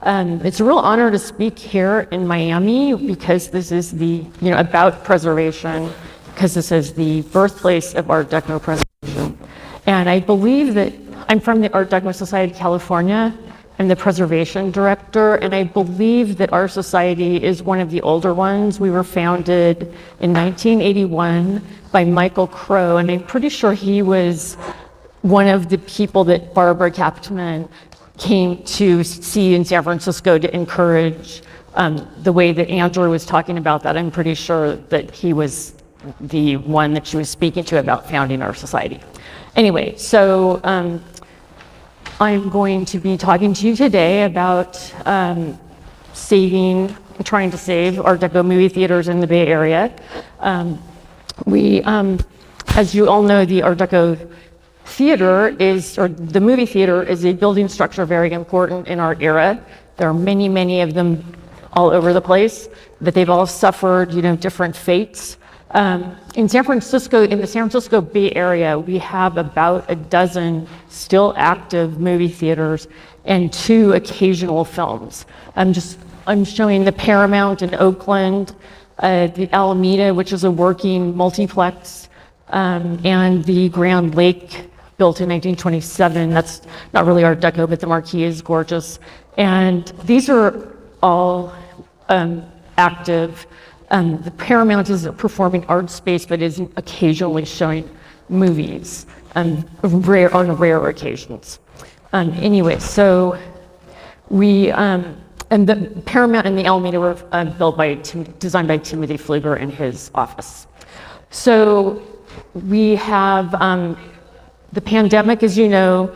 It's a real honor to speak here in Miami because this is the, about preservation, because this is the birthplace of Art Deco preservation. And I believe that I'm from the Art Deco Society of California. I'm the preservation director, and I believe that our society is one of the older ones. We were founded in 1981 by Michael Crow, and I'm pretty sure he was one of the people that Barbara Kapteman came to see in San Francisco to encourage the way that Andrew was talking about that. I'm pretty sure that he was the one that she was speaking to about founding our society. Anyway, so I'm going to be talking to you today about trying to save Art Deco movie theaters in the Bay Area. As you all know, the Art Deco theater the movie theater is a building structure very important in our era. There are many, many of them all over the place, but they've all suffered, different fates. In the San Francisco Bay Area, we have about a dozen still active movie theaters and 2 occasional films. I'm showing the Paramount in Oakland, the Alameda, which is a working multiplex, and the Grand Lake, built in 1927. That's not really Art Deco, but the marquee is gorgeous. And these are all active. The Paramount is a performing arts space, but is occasionally showing movies on rare occasions. Anyway, so and the Paramount and the Alameda were designed by Timothy Pflueger in his office. So we have the pandemic, as you know,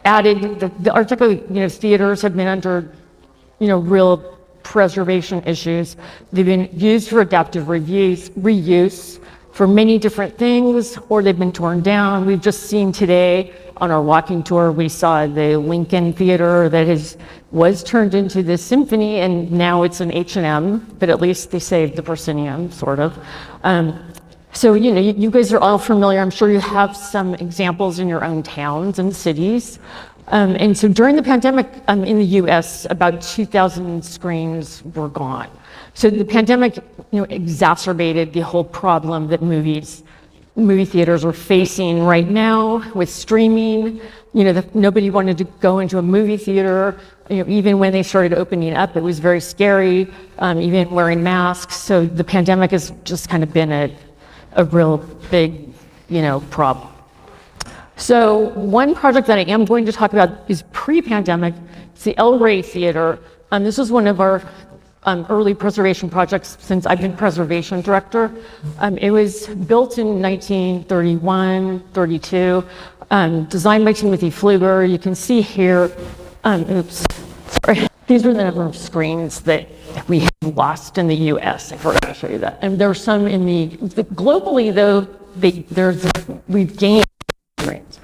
added the Art Deco theaters have been under real preservation issues. They've been used for adaptive reuse for many different things, or they've been torn down. We've just seen today on our walking tour, we saw the Lincoln Theater that was turned into the Symphony, and now it's an H&M, but at least they saved the proscenium, sort of. So, you guys are all familiar. I'm sure you have some examples in your own towns and cities. And so during the pandemic in the US, about 2,000 screens were gone. So the pandemic, exacerbated the whole problem that movie theaters are facing right now with streaming. Nobody wanted to go into a movie theater. Even when they started opening up, it was very scary, even wearing masks. So the pandemic has just kind of been a real big, problem. So one project that I am going to talk about is pre-pandemic. It's the El Rey Theater. This was one of our early preservation projects since I've been preservation director. It was built in 1931, 32, designed by Timothy Pflueger. You can see here, these are the number of screens that we have lost in the US. I forgot to show you that. And there are some globally though, we've gained screens.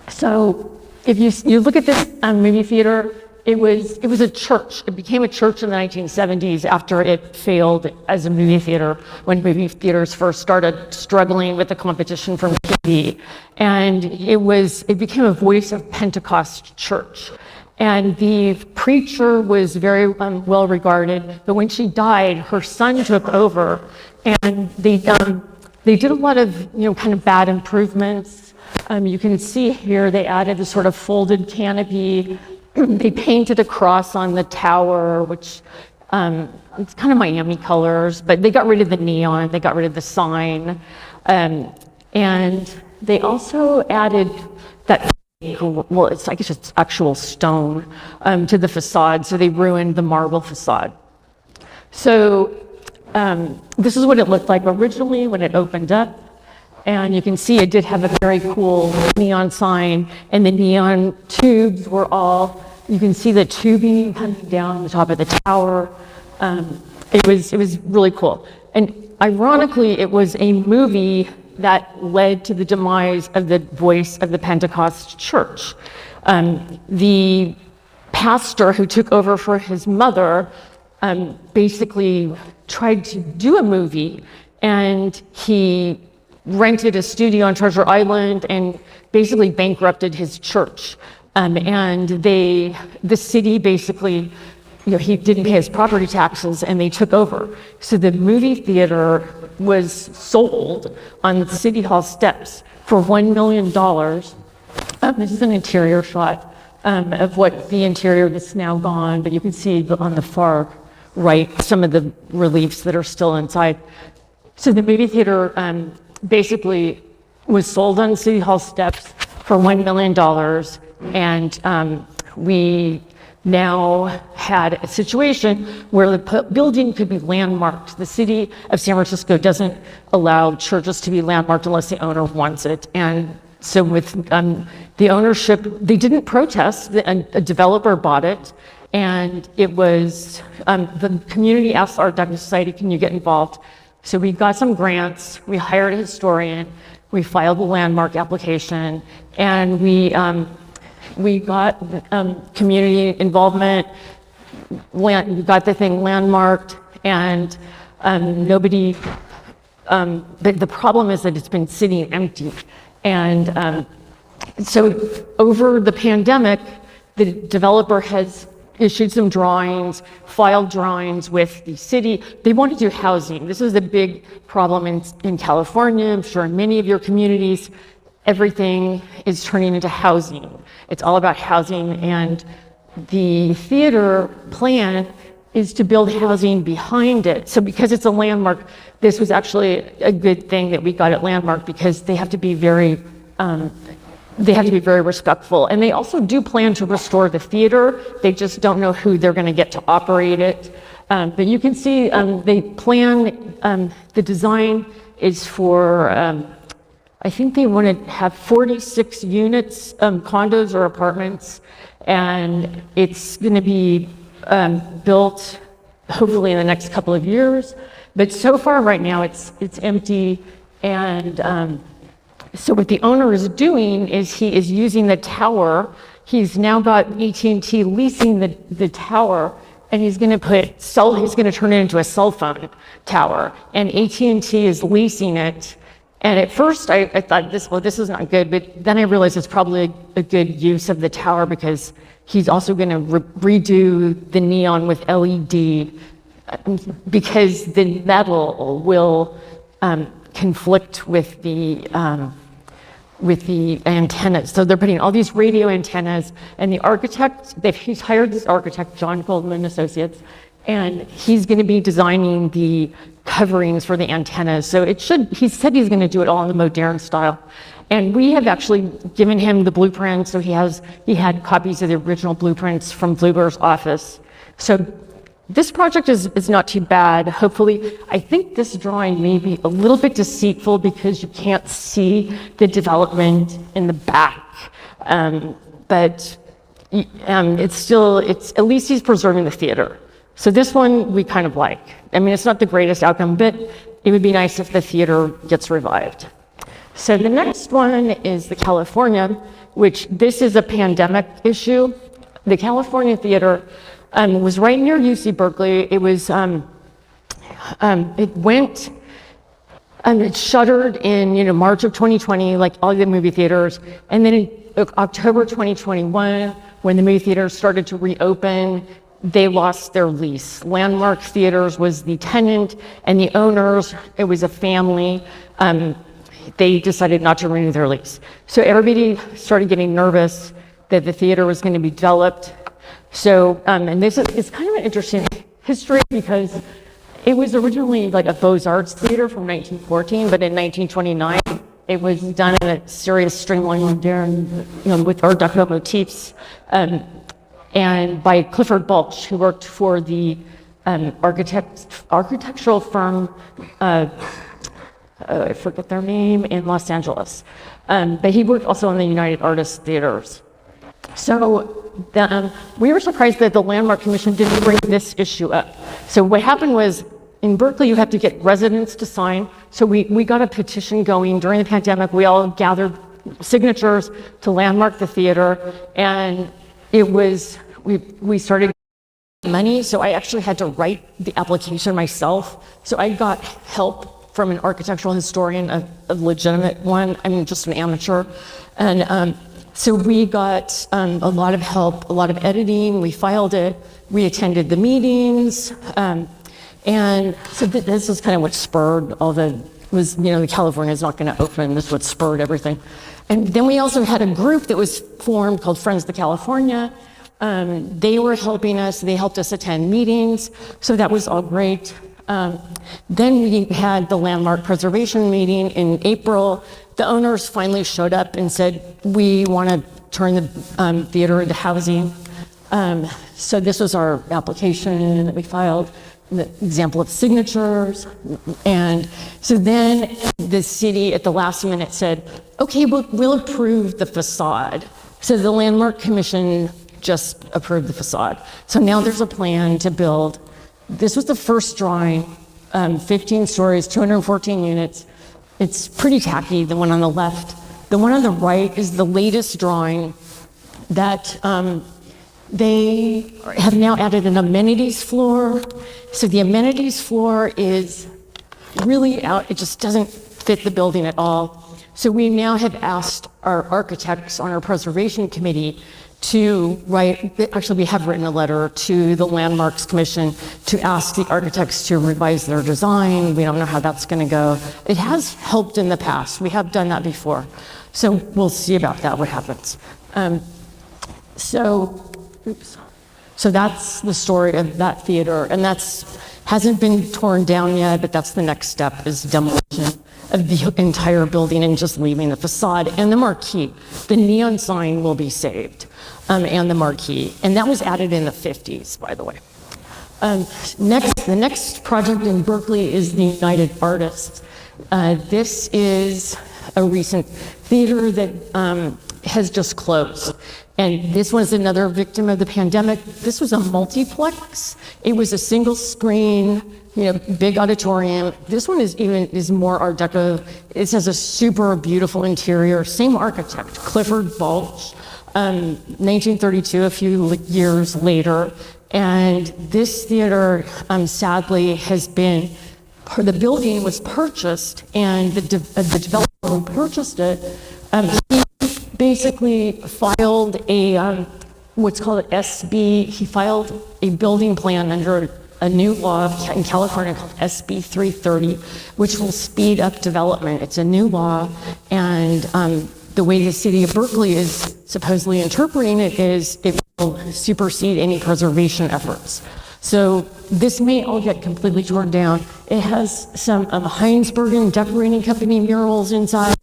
So if you look at this movie theater, it was a church. It became a church in the 1970s after it failed as a movie theater when movie theaters first started struggling with the competition from TV. And it became a voice of Pentecost church. And the preacher was very well regarded, but when she died, her son took over, and they did a lot of kind of bad improvements. You can see here they added a sort of folded canopy. They painted a cross on the tower, which it's kind of Miami colors, but they got rid of the neon, they got rid of the sign, and they also added that. Well, I guess it's actual stone to the facade, so they ruined the marble facade. So this is what it looked like originally when it opened up, and you can see it did have a very cool neon sign, and the neon tubes were you can see the tubing coming down the top of the tower. It was really cool, and ironically, it was a movie that led to the demise of the voice of the Pentecost church. The pastor who took over for his mother basically tried to do a movie, and he rented a studio on Treasure Island and basically bankrupted his church. And the city basically, he didn't pay his property taxes and they took over. So the movie theater was sold on the City Hall steps for $1 million. This is an interior shot of what the interior that's now gone, but you can see on the far right some of the reliefs that are still inside. So the movie theater basically was sold on City Hall steps for $1 million, and we now had a situation where the building could be landmarked. The city of San Francisco doesn't allow churches to be landmarked unless the owner wants it. And so with the ownership, they didn't protest. A developer bought it, and it was, the community asked the Art Deco Society, can you get involved? So we got some grants, we hired a historian, we filed a landmark application, and we got community involvement, we got the thing landmarked, and nobody, the problem is that it's been sitting empty. And so over the pandemic, the developer has issued some drawings, filed drawings with the city. They want to do housing. This is a big problem in California. I'm sure in many of your communities, everything is turning into housing. It's all about housing, and the theater plan is to build housing behind it. So because it's a landmark, this was actually a good thing that we got at landmark, because they have to be very respectful. And they also do plan to restore the theater. They just don't know who they're going to get to operate it. But you can see they plan, the design is for, I think they want to have 46 units, condos or apartments, and it's going to be built hopefully in the next couple of years. But so far right now it's empty, and so what the owner is doing is he is using the tower. He's now got AT&T leasing the tower, and he's going to turn it into a cell phone tower, and AT&T is leasing it. And at first I thought this is not good, but then I realized it's probably a good use of the tower, because he's also going to redo the neon with LED, because the metal will conflict with the antennas. So they're putting all these radio antennas, and the architect, he's hired this architect, John Goldman Associates, and he's going to be designing the coverings for the antennas. So he said he's going to do it all in the modern style. And we have actually given him the blueprints, so he had copies of the original blueprints from Pflueger's office. So this project is not too bad. Hopefully, I think this drawing may be a little bit deceitful because you can't see the development in the back. But it's at least he's preserving the theater. So this one we kind of like. I mean, it's not the greatest outcome, but it would be nice if the theater gets revived. So the next one is the California, which this is a pandemic issue. The California Theater was right near UC Berkeley. It was, it shuttered in March of 2020, like all the movie theaters. And then in October 2021, when the movie theaters started to reopen, they lost their lease. Landmark Theaters was the tenant, and the owners, it was a family, they decided not to renew their lease. So everybody started getting nervous that the theater was going to be developed. So, and this is kind of an interesting history, because it was originally like a Beaux-Arts theater from 1914, but in 1929, it was done in a serious streamlined modern, with Art Deco motifs, and by Clifford Bulch, who worked for the architectural firm, I forget their name, in Los Angeles. But he worked also in the United Artists Theaters. So we were surprised that the Landmark Commission didn't bring this issue up. So what happened was, in Berkeley, you have to get residents to sign. So we got a petition going during the pandemic. We all gathered signatures to landmark the theater, and it was, we started money, so I actually had to write the application myself. So I got help from an architectural historian, a legitimate one, I mean, just an amateur. And So we got a lot of help, a lot of editing. We filed it. We attended the meetings. And so this is kind of what spurred all the, California is not going to open. This is what spurred everything. And then we also had a group that was formed called Friends of California. They were helping us. They helped us attend meetings. So that was all great. Then we had the landmark preservation meeting in April. The owners finally showed up and said, we want to turn the theater into housing. So this was our application that we filed, the example of signatures. And so then the city at the last minute said, okay, we'll approve the facade. So the Landmark Commission just approved the facade. So now there's a plan to build. This was the first drawing, 15 stories, 214 units. It's pretty tacky, the one on the left. The one on the right is the latest drawing that they have now added an amenities floor. So the amenities floor is really out, it just doesn't fit the building at all. So we now have asked our architects on our preservation committee to write, actually we have written a letter to the Landmarks Commission to ask the architects to revise their design. We don't know how that's going to go. It has helped in the past. We have done that before. So we'll see about that, what happens. So that's the story of that theater, and hasn't been torn down yet, but that's the next step, is demolition of the entire building and just leaving the facade and the marquee. The neon sign will be saved, and the marquee, and that was added in the 50s, by the way. The next project in Berkeley is the United Artists. This is a recent theater that has just closed. And this was another victim of the pandemic. This was a multiplex. It was a single screen, big auditorium. This one is more Art Deco. It has a super beautiful interior. Same architect, Clifford Balch, 1932, a few years later. And this theater, sadly, the building was purchased, and the developer who purchased it, he basically filed what's called SB. He filed a building plan under a new law in California called SB 330, which will speed up development. It's a new law, and the way the city of Berkeley is supposedly interpreting it is it will supersede any preservation efforts. So this may all get completely torn down. It has some Heinsbergen Decorating Company murals inside.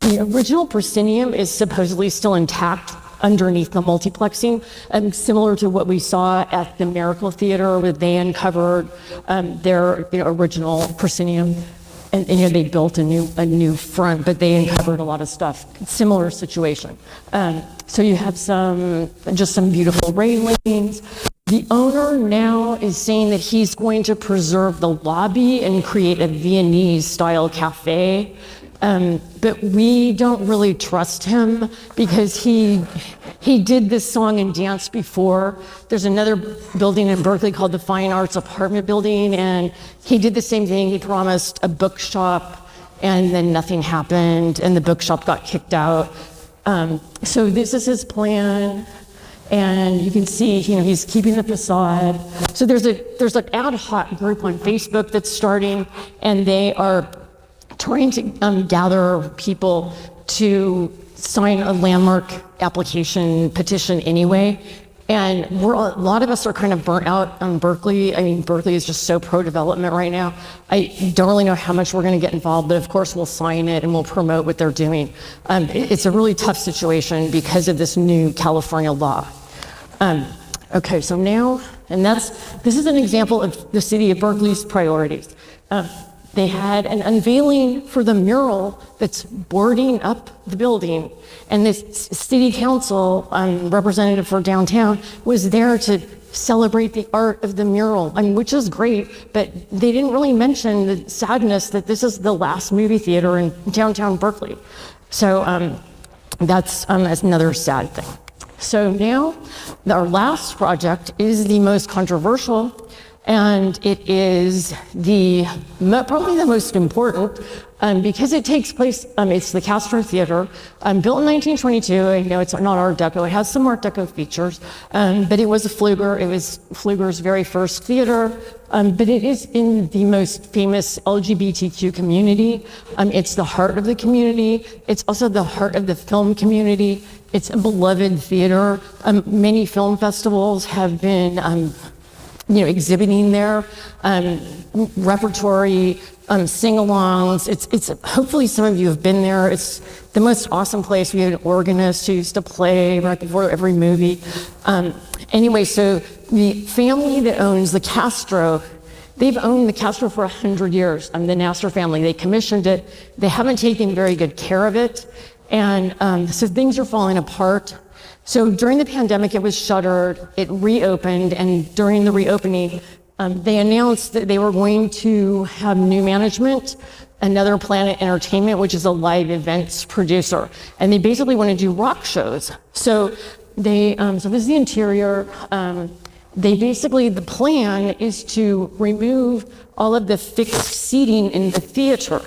The original proscenium is supposedly still intact underneath the multiplexing, similar to what we saw at the Miracle Theater, where they uncovered their original proscenium, and they built a new front, but they uncovered a lot of stuff. Similar situation. So you have some beautiful railings. The owner now is saying that he's going to preserve the lobby and create a Viennese-style cafe. But we don't really trust him because he did this song and dance before. There's another building in Berkeley called the Fine Arts Apartment Building, and he did the same thing. He promised a bookshop, and then nothing happened, and the bookshop got kicked out. So this is his plan, and you can see, he's keeping the facade. So there's an ad hoc group on Facebook that's starting, and they are trying to gather people to sign a landmark application petition anyway. And a lot of us are kind of burnt out on Berkeley. I mean, Berkeley is just so pro-development right now. I don't really know how much we're going to get involved, but of course we'll sign it and we'll promote what they're doing. It's a really tough situation because of this new California law. Okay, so now, this is an example of the city of Berkeley's priorities. They had an unveiling for the mural that's boarding up the building, and this city council representative for downtown was there to celebrate the art of the mural, which is great, but they didn't really mention the sadness that this is the last movie theater in downtown Berkeley. So that's another sad thing. So now our last project is the most controversial, And it is probably the most important because it takes place, it's the Castro Theater, built in 1922. I know it's not Art Deco, it has some Art Deco features, but it was Pflueger. It was Pflueger's very first theater, but it is in the most famous LGBTQ community. It's the heart of the community. It's also the heart of the film community. It's a beloved theater. Many film festivals have been exhibiting there, repertory, sing-alongs. It's hopefully some of you have been there. It's the most awesome place. We had an organist who used to play right before every movie. Anyway, so the family that owns the Castro, they've owned the Castro for 100 years. The Nasser family, they commissioned it. They haven't taken very good care of it. And so things are falling apart. So during the pandemic, it was shuttered, it reopened, and during the reopening, they announced that they were going to have new management, Another Planet Entertainment, which is a live events producer. And they basically want to do rock shows. So so this is the interior. The plan is to remove all of the fixed seating in the theater,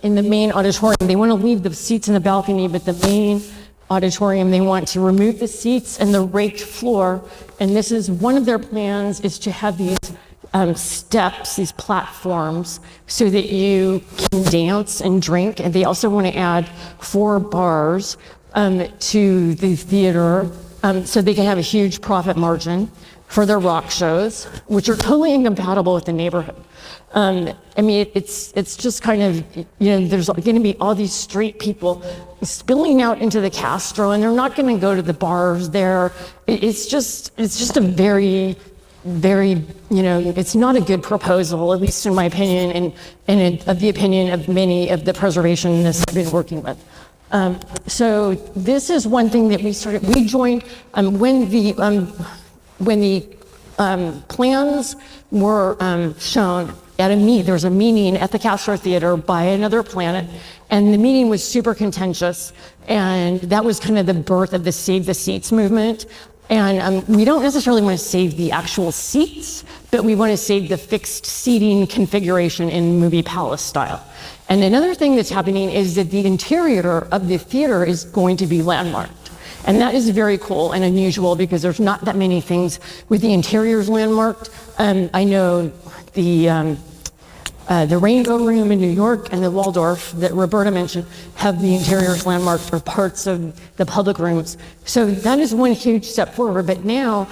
in the main auditorium. They want to leave the seats in the balcony, but the main auditorium, they want to remove the seats and the raked floor. And this is one of their plans, is to have these steps, these platforms, so that you can dance and drink. And they also want to add 4 bars to the theater, so they can have a huge profit margin for their rock shows, which are totally incompatible with the neighborhood. It's just kind of, there's going to be all these straight people spilling out into the Castro, and they're not going to go to the bars there. It's just a very, very, it's not a good proposal, at least in my opinion, and of the opinion of many of the preservationists I've been working with. So this is one thing that we joined when the plans were shown there was a meeting at the Castro Theater by Another Planet, and the meeting was super contentious, and that was kind of the birth of the Save the Seats movement. And we don't necessarily want to save the actual seats, but we want to save the fixed seating configuration in movie palace style. And another thing that's happening is that the interior of the theater is going to be landmarked. And that is very cool and unusual because there's not that many things with the interiors landmarked. I know the Rainbow Room in New York and the Waldorf that Roberta mentioned have the interiors landmarked for parts of the public rooms. So that is one huge step forward. But now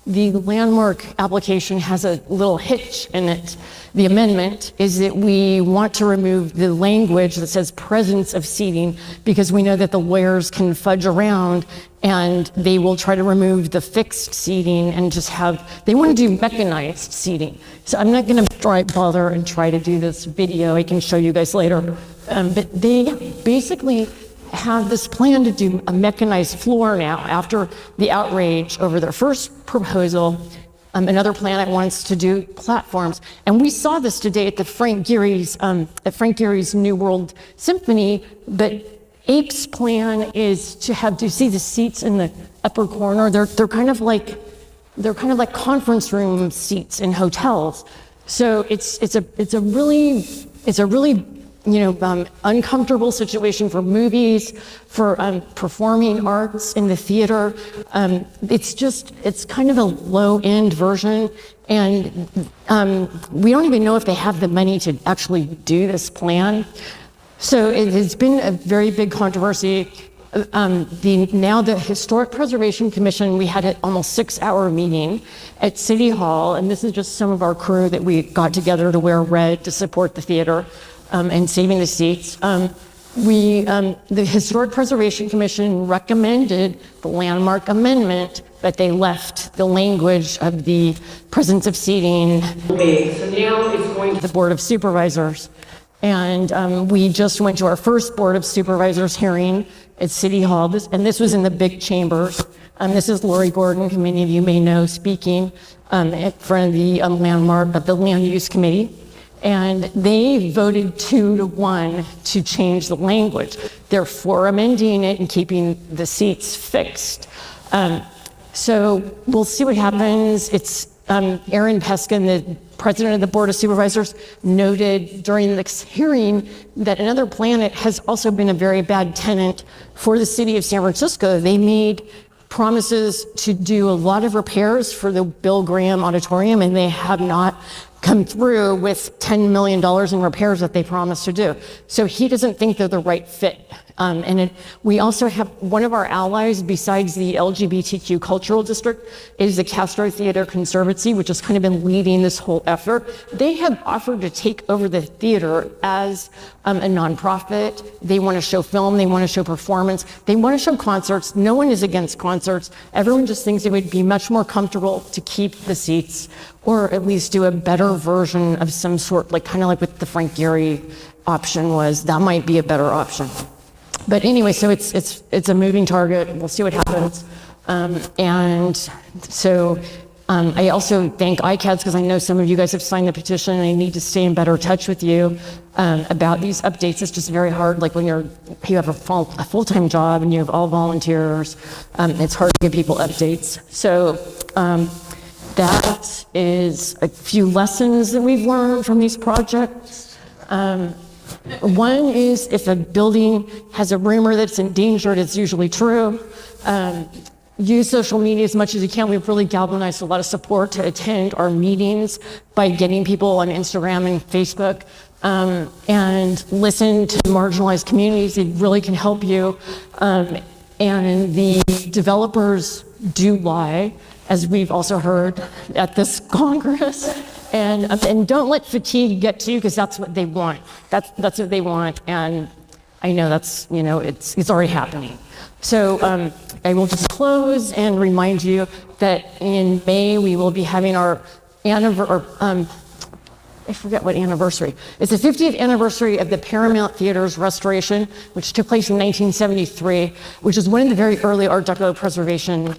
the landmark application has a little hitch in it. The amendment is that we want to remove the language that says presence of seating, because we know that the lawyers can fudge around and they will try to remove the fixed seating and just they want to do mechanized seating. So I'm not going to bother and try to do this video. I can show you guys later. But they basically have this plan to do a mechanized floor now after the outrage over their first proposal. Another Planet wants to do platforms. And we saw this today at Frank Gehry's New World Symphony, but APE's plan is to do you see the seats in the upper corner? They're kind of like conference room seats in hotels. So it's a really uncomfortable situation for movies, for performing arts in the theater. It's kind of a low-end version, and we don't even know if they have the money to actually do this plan. So it has been a very big controversy. The Historic Preservation Commission, we had an almost 6-hour meeting at City Hall, and this is just some of our crew that we got together to wear red to support the theater. And saving the seats. The Historic Preservation Commission recommended the landmark amendment, but they left the language of the presence of seating. So now it's going to the Board of Supervisors. And we just went to our first Board of Supervisors hearing at City Hall, and this was in the big chambers. This is Lori Gordon, who many of you may know, speaking in front of the the Land Use Committee. And they voted 2-1 to change the language. They're for amending it and keeping the seats fixed. So we'll see what happens. Aaron Peskin, the president of the Board of Supervisors, noted during this hearing that Another Planet has also been a very bad tenant for the city of San Francisco. They made promises to do a lot of repairs for the Bill Graham Auditorium, and they have not come through with $10 million in repairs that they promised to do. So he doesn't think they're the right fit. We also have one of our allies besides the LGBTQ cultural district is the Castro Theater Conservancy, which has kind of been leading this whole effort. They have offered to take over the theater as a nonprofit. They want to show film, they want to show performance, they want to show concerts. No one is against concerts. Everyone just thinks it would be much more comfortable to keep the seats, or at least do a better version of some sort, like kind of like what the Frank Gehry option was. That might be a better option. But anyway, so it's a moving target. We'll see what happens. I also thank ICADS because I know some of you guys have signed the petition and I need to stay in better touch with you about these updates. It's just very hard, like when you have a full-time job and you have all volunteers, it's hard to give people updates. So that is a few lessons that we've learned from these projects. One is if a building has a rumor that's endangered, it's usually true. Use social media as much as you can. We've really galvanized a lot of support to attend our meetings by getting people on Instagram and Facebook, and listen to marginalized communities. It really can help you. And the developers do lie, as we've also heard at this Congress. And don't let fatigue get to you, because that's what they want. That's what they want, and I know that's, it's already happening. So I will just close and remind you that in May we will be having our I forget what anniversary. It's the 50th anniversary of the Paramount Theater's restoration, which took place in 1973, which is one of the very early Art Deco preservation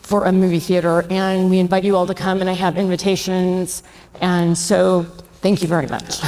for a movie theater. And we invite you all to come, and I have invitations. And so thank you very much.